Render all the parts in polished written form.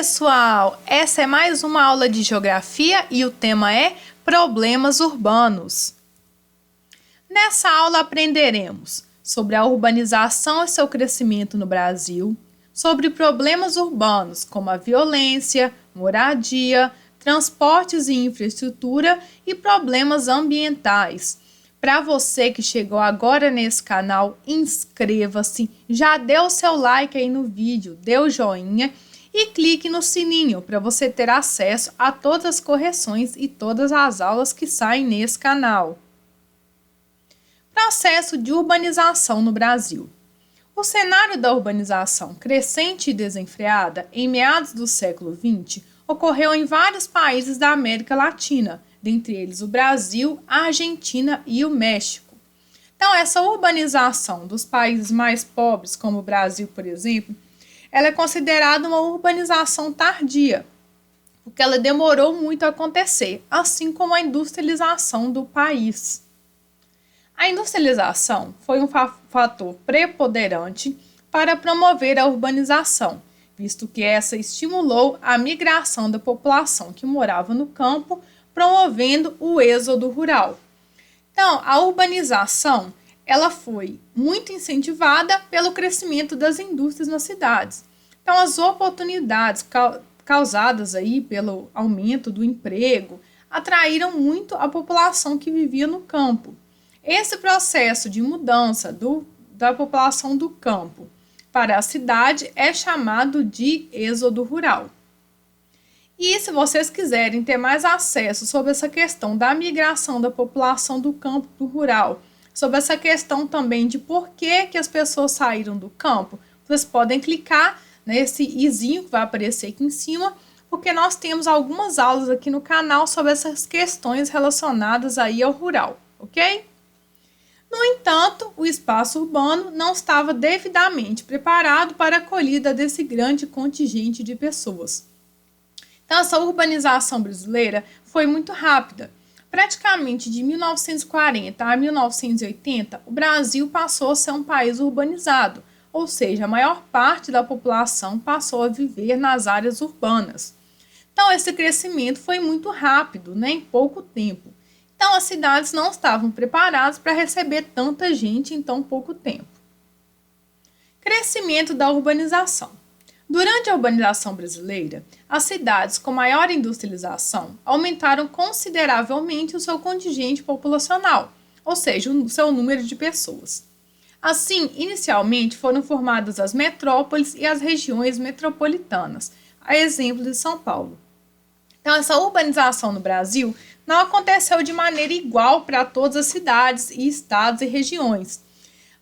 pessoal! Essa é mais uma aula de geografia e o tema é problemas urbanos. Nessa aula aprenderemos sobre a urbanização e seu crescimento no Brasil, sobre problemas urbanos como a violência, moradia, transportes e infraestrutura e problemas ambientais. Para você que chegou agora nesse canal, inscreva-se, já dê o seu like aí no vídeo, dê o joinha e clique no sininho para você ter acesso a todas as correções e todas as aulas que saem nesse canal. Processo de urbanização no Brasil. O cenário da urbanização crescente e desenfreada em meados do século XX ocorreu em vários países da América Latina, dentre eles o Brasil, a Argentina e o México. Então, essa urbanização dos países mais pobres, como o Brasil, por exemplo, ela é considerada uma urbanização tardia, porque ela demorou muito a acontecer, assim como a industrialização do país. A industrialização foi um fator preponderante para promover a urbanização, visto que essa estimulou a migração da população que morava no campo, promovendo o êxodo rural. Então, a urbanização ela foi muito incentivada pelo crescimento das indústrias nas cidades. Então, as oportunidades causadas aí pelo aumento do emprego atraíram muito a população que vivia no campo. Esse processo de mudança da população do campo para a cidade é chamado de êxodo rural. E se vocês quiserem ter mais acesso sobre essa questão da migração da população do campo para o rural, sobre essa questão também de por que as pessoas saíram do campo, vocês podem clicar nesse izinho que vai aparecer aqui em cima, porque nós temos algumas aulas aqui no canal sobre essas questões relacionadas aí ao rural, ok? No entanto, o espaço urbano não estava devidamente preparado para a acolhida desse grande contingente de pessoas. Então, essa urbanização brasileira foi muito rápida. Praticamente de 1940 a 1980, o Brasil passou a ser um país urbanizado, ou seja, a maior parte da população passou a viver nas áreas urbanas. Então, esse crescimento foi muito rápido, em pouco tempo. Então, as cidades não estavam preparadas para receber tanta gente em tão pouco tempo. Crescimento da urbanização. Durante a urbanização brasileira, as cidades com maior industrialização aumentaram consideravelmente o seu contingente populacional, ou seja, o seu número de pessoas. Assim, inicialmente foram formadas as metrópoles e as regiões metropolitanas, a exemplo de São Paulo. Então, essa urbanização no Brasil não aconteceu de maneira igual para todas as cidades e estados e regiões.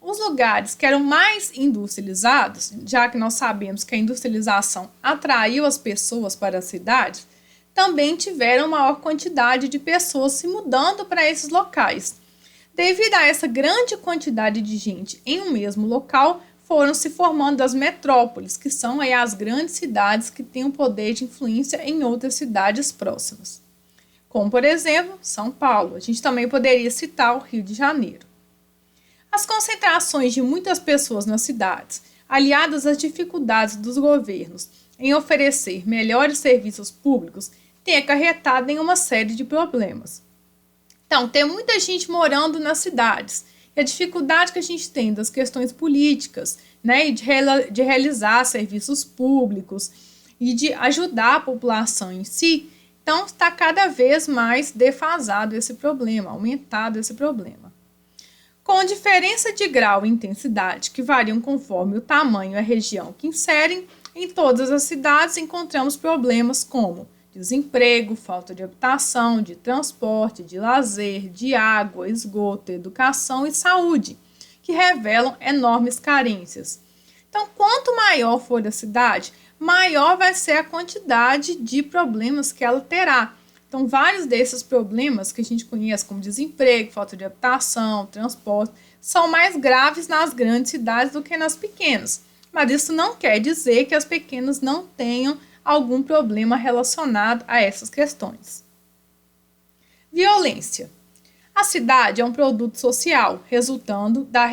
Os lugares que eram mais industrializados, já que nós sabemos que a industrialização atraiu as pessoas para as cidades, também tiveram maior quantidade de pessoas se mudando para esses locais. Devido a essa grande quantidade de gente em um mesmo local, foram se formando as metrópoles, que são aí as grandes cidades que têm um poder de influência em outras cidades próximas. Como, por exemplo, São Paulo. A gente também poderia citar o Rio de Janeiro. As concentrações de muitas pessoas nas cidades, aliadas às dificuldades dos governos em oferecer melhores serviços públicos, têm acarretado em uma série de problemas. Então, tem muita gente morando nas cidades, e a dificuldade que a gente tem das questões políticas, e de realizar serviços públicos e de ajudar a população em si, então está cada vez mais defasado esse problema, aumentado esse problema. Com diferença de grau e intensidade que variam conforme o tamanho e a região que inserem, em todas as cidades encontramos problemas como desemprego, falta de habitação, de transporte, de lazer, de água, esgoto, educação e saúde, que revelam enormes carências. Então, quanto maior for a cidade, maior vai ser a quantidade de problemas que ela terá. Então, vários desses problemas que a gente conhece como desemprego, falta de habitação, transporte, são mais graves nas grandes cidades do que nas pequenas. Mas isso não quer dizer que as pequenas não tenham algum problema relacionado a essas questões. Violência. A cidade é um produto social, resultado da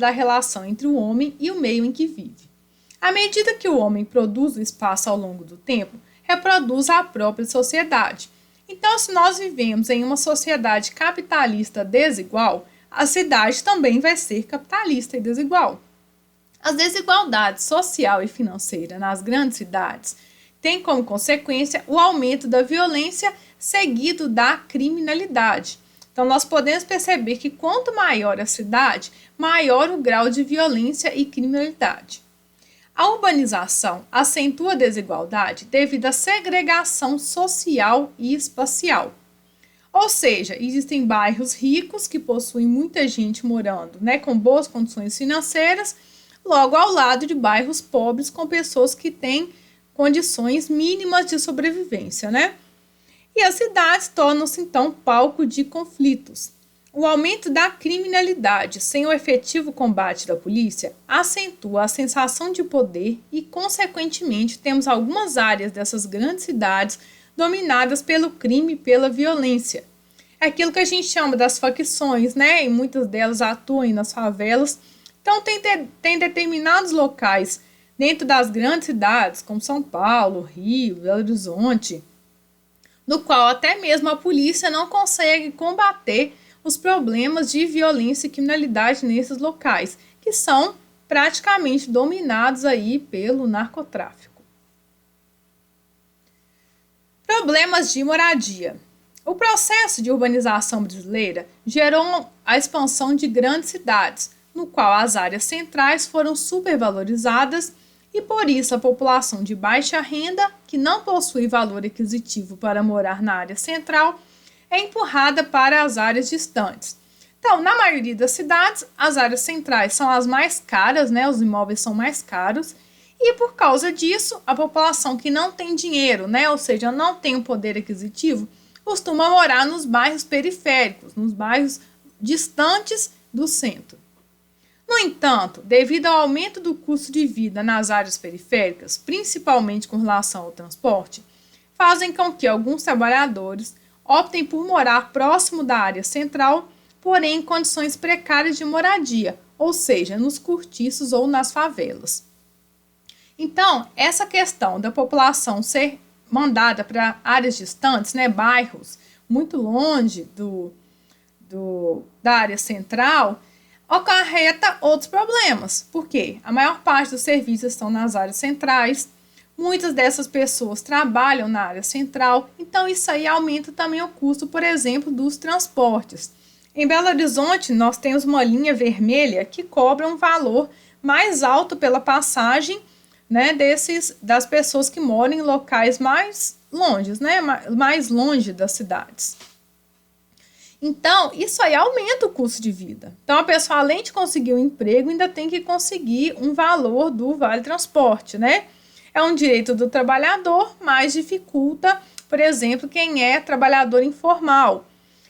relação entre o homem e o meio em que vive. À medida que o homem produz o espaço ao longo do tempo, reproduz a própria sociedade. Então, se nós vivemos em uma sociedade capitalista desigual, a cidade também vai ser capitalista e desigual. As desigualdades social e financeira nas grandes cidades têm como consequência o aumento da violência seguido da criminalidade. Então, nós podemos perceber que quanto maior a cidade, maior o grau de violência e criminalidade. A urbanização acentua a desigualdade devido à segregação social e espacial. Ou seja, existem bairros ricos que possuem muita gente morando, com boas condições financeiras, logo ao lado de bairros pobres com pessoas que têm condições mínimas de sobrevivência, E as cidades tornam-se, então, palco de conflitos. O aumento da criminalidade sem o efetivo combate da polícia acentua a sensação de poder e, consequentemente, temos algumas áreas dessas grandes cidades dominadas pelo crime e pela violência. É aquilo que a gente chama das facções, E muitas delas atuam nas favelas. Então, tem determinados locais dentro das grandes cidades, como São Paulo, Rio, Belo Horizonte, no qual até mesmo a polícia não consegue combater os problemas de violência e criminalidade nesses locais, que são praticamente dominados aí pelo narcotráfico. Problemas de moradia. O processo de urbanização brasileira gerou a expansão de grandes cidades, no qual as áreas centrais foram supervalorizadas e por isso a população de baixa renda, que não possui valor aquisitivo para morar na área central, é empurrada para as áreas distantes. Então, na maioria das cidades, as áreas centrais são as mais caras, os imóveis são mais caros, e por causa disso, a população que não tem dinheiro, ou seja, não tem o poder aquisitivo, costuma morar nos bairros periféricos, nos bairros distantes do centro. No entanto, devido ao aumento do custo de vida nas áreas periféricas, principalmente com relação ao transporte, fazem com que alguns trabalhadores optem por morar próximo da área central, porém em condições precárias de moradia, ou seja, nos cortiços ou nas favelas. Então, essa questão da população ser mandada para áreas distantes, bairros muito longe da área central, acarreta outros problemas. Por quê? A maior parte dos serviços estão nas áreas centrais, muitas dessas pessoas trabalham na área central, então isso aí aumenta também o custo, por exemplo, dos transportes. Em Belo Horizonte, nós temos uma linha vermelha que cobra um valor mais alto pela passagem, das pessoas que moram em locais mais longe, mais longe das cidades. Então, isso aí aumenta o custo de vida. Então, a pessoa, além de conseguir um emprego, ainda tem que conseguir um valor do Vale Transporte, É um direito do trabalhador, mas dificulta, por exemplo, quem é trabalhador informal.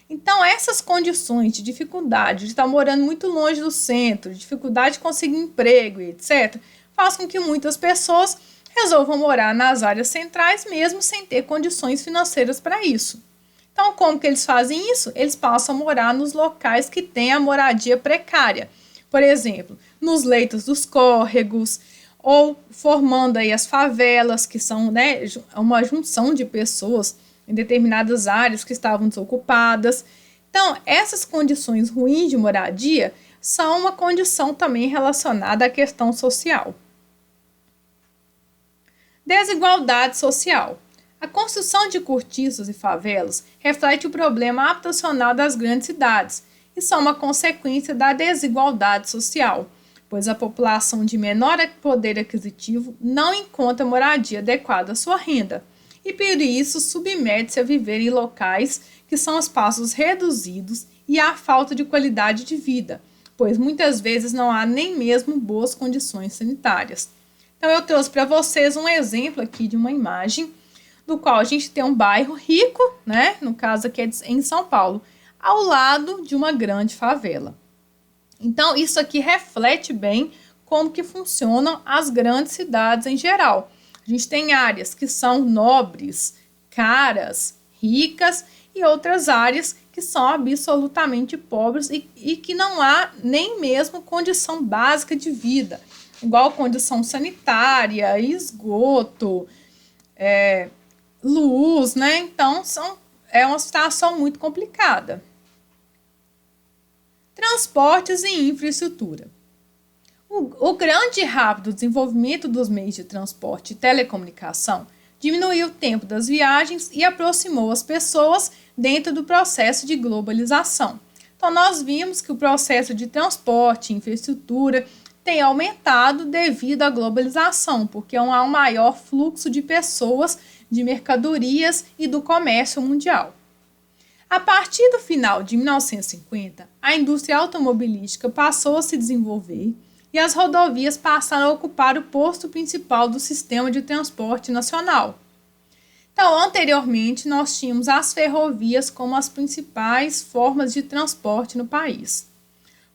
Então, essas condições de dificuldade, de estar morando muito longe do centro, dificuldade de conseguir emprego, etc., faz com que muitas pessoas resolvam morar nas áreas centrais, mesmo sem ter condições financeiras para isso. Então, como que eles fazem isso? Eles passam a morar nos locais que têm a moradia precária. Por exemplo, nos leitos dos córregos, ou formando aí as favelas, que são uma junção de pessoas em determinadas áreas que estavam desocupadas. Então, essas condições ruins de moradia são uma condição também relacionada à questão social. Desigualdade social. A construção de cortiços e favelas reflete o problema habitacional das grandes cidades e são uma consequência da desigualdade social, pois a população de menor poder aquisitivo não encontra moradia adequada à sua renda e, por isso, submete-se a viver em locais que são espaços reduzidos e há falta de qualidade de vida, pois muitas vezes não há nem mesmo boas condições sanitárias. Então, eu trouxe para vocês um exemplo aqui de uma imagem do qual a gente tem um bairro rico, no caso aqui é em São Paulo, ao lado de uma grande favela. Então, isso aqui reflete bem como que funcionam as grandes cidades em geral. A gente tem áreas que são nobres, caras, ricas e outras áreas que são absolutamente pobres e que não há nem mesmo condição básica de vida. igual condição sanitária, esgoto, luz, né? Então, é uma situação muito complicada. Transportes e infraestrutura. O grande e rápido desenvolvimento dos meios de transporte e telecomunicação diminuiu o tempo das viagens e aproximou as pessoas dentro do processo de globalização. Então, nós vimos que o processo de transporte e infraestrutura tem aumentado devido à globalização, porque há um maior fluxo de pessoas, de mercadorias e do comércio mundial. A partir do final de 1950, a indústria automobilística passou a se desenvolver e as rodovias passaram a ocupar o posto principal do sistema de transporte nacional. Então, anteriormente, nós tínhamos as ferrovias como as principais formas de transporte no país.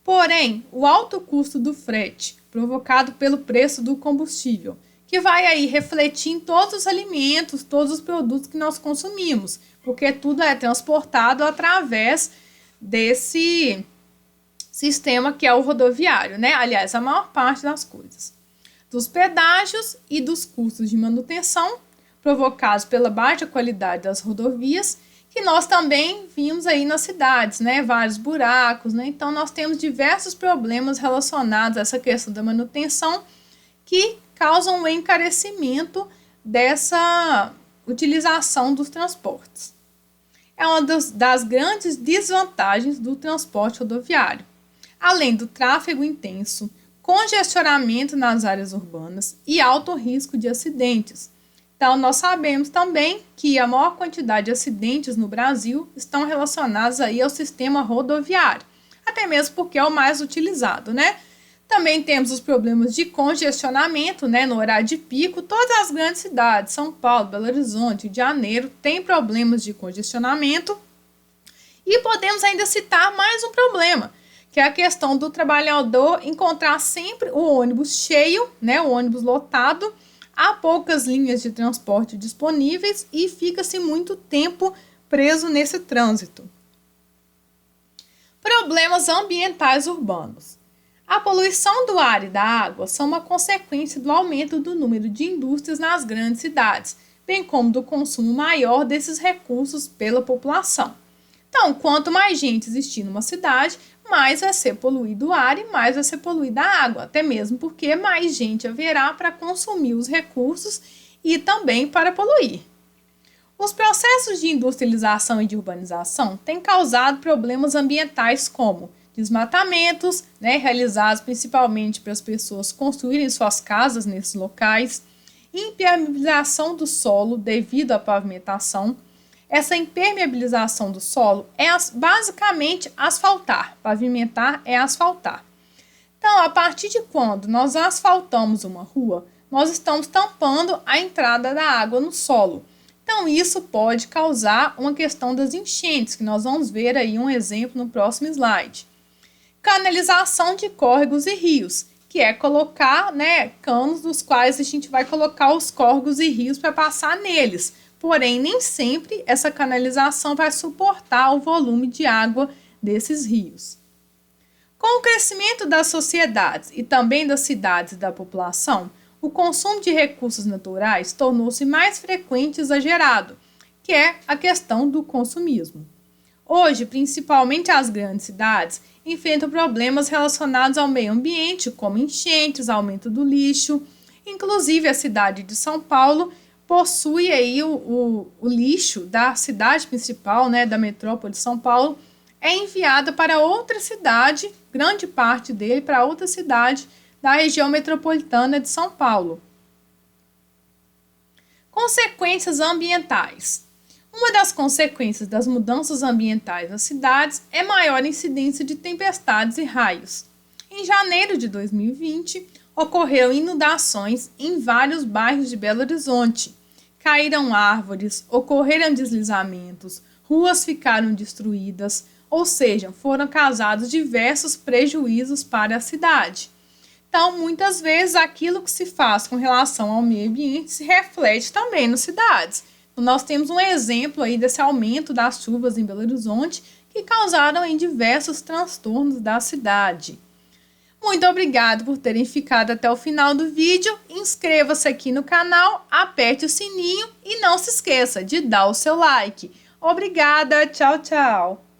Porém, o alto custo do frete, provocado pelo preço do combustível, que vai aí refletir em todos os alimentos, todos os produtos que nós consumimos, porque tudo é transportado através desse sistema que é o rodoviário, né? Aliás, a maior parte das coisas. Dos pedágios e dos custos de manutenção provocados pela baixa qualidade das rodovias, que nós também vimos aí nas cidades, né? Vários buracos, né? Então, nós temos diversos problemas relacionados a essa questão da manutenção que causam um encarecimento dessa utilização dos transportes. É uma das grandes desvantagens do transporte rodoviário. Além do tráfego intenso, congestionamento nas áreas urbanas e alto risco de acidentes. Então, nós sabemos também que a maior quantidade de acidentes no Brasil estão relacionados aí ao sistema rodoviário, até mesmo porque é o mais utilizado, né? Também temos os problemas de congestionamento, né, no horário de pico. Todas as grandes cidades, São Paulo, Belo Horizonte, Rio de Janeiro, têm problemas de congestionamento. E podemos ainda citar mais um problema, que é a questão do trabalhador encontrar sempre o ônibus cheio, né, o ônibus lotado, há poucas linhas de transporte disponíveis e fica-se muito tempo preso nesse trânsito. Problemas ambientais urbanos. A poluição do ar e da água são uma consequência do aumento do número de indústrias nas grandes cidades, bem como do consumo maior desses recursos pela população. Então, quanto mais gente existir numa cidade, mais vai ser poluído o ar e mais vai ser poluída a água, até mesmo porque mais gente haverá para consumir os recursos e também para poluir. Os processos de industrialização e de urbanização têm causado problemas ambientais como desmatamentos, né, realizados principalmente para as pessoas construírem suas casas nesses locais, impermeabilização do solo devido à pavimentação. Essa impermeabilização do solo é basicamente asfaltar. Pavimentar é asfaltar. Então, a partir de quando nós asfaltamos uma rua, nós estamos tampando a entrada da água no solo. Então, isso pode causar uma questão das enchentes, que nós vamos ver aí um exemplo no próximo slide. Canalização de córregos e rios, que é colocar, né, canos dos quais a gente vai colocar os córregos e rios para passar neles. Porém, nem sempre essa canalização vai suportar o volume de água desses rios. Com o crescimento das sociedades e também das cidades e da população, o consumo de recursos naturais tornou-se mais frequente e exagerado, que é a questão do consumismo. Hoje, principalmente as grandes cidades, enfrentam problemas relacionados ao meio ambiente, como enchentes, aumento do lixo. Inclusive, a cidade de São Paulo possui aí o lixo da cidade principal, né, da metrópole de São Paulo, é enviada para outra cidade, grande parte dele para outra cidade da região metropolitana de São Paulo. Consequências ambientais. Uma das consequências das mudanças ambientais nas cidades é maior incidência de tempestades e raios. Em janeiro de 2020, ocorreram inundações em vários bairros de Belo Horizonte. Caíram árvores, ocorreram deslizamentos, ruas ficaram destruídas, ou seja, foram causados diversos prejuízos para a cidade. Então, muitas vezes, aquilo que se faz com relação ao meio ambiente se reflete também nas cidades. Nós temos um exemplo aí desse aumento das chuvas em Belo Horizonte que causaram em diversos transtornos da cidade. Muito obrigado por terem ficado até o final do vídeo. Inscreva-se aqui no canal, aperte o sininho e não se esqueça de dar o seu like. Obrigada, tchau, tchau!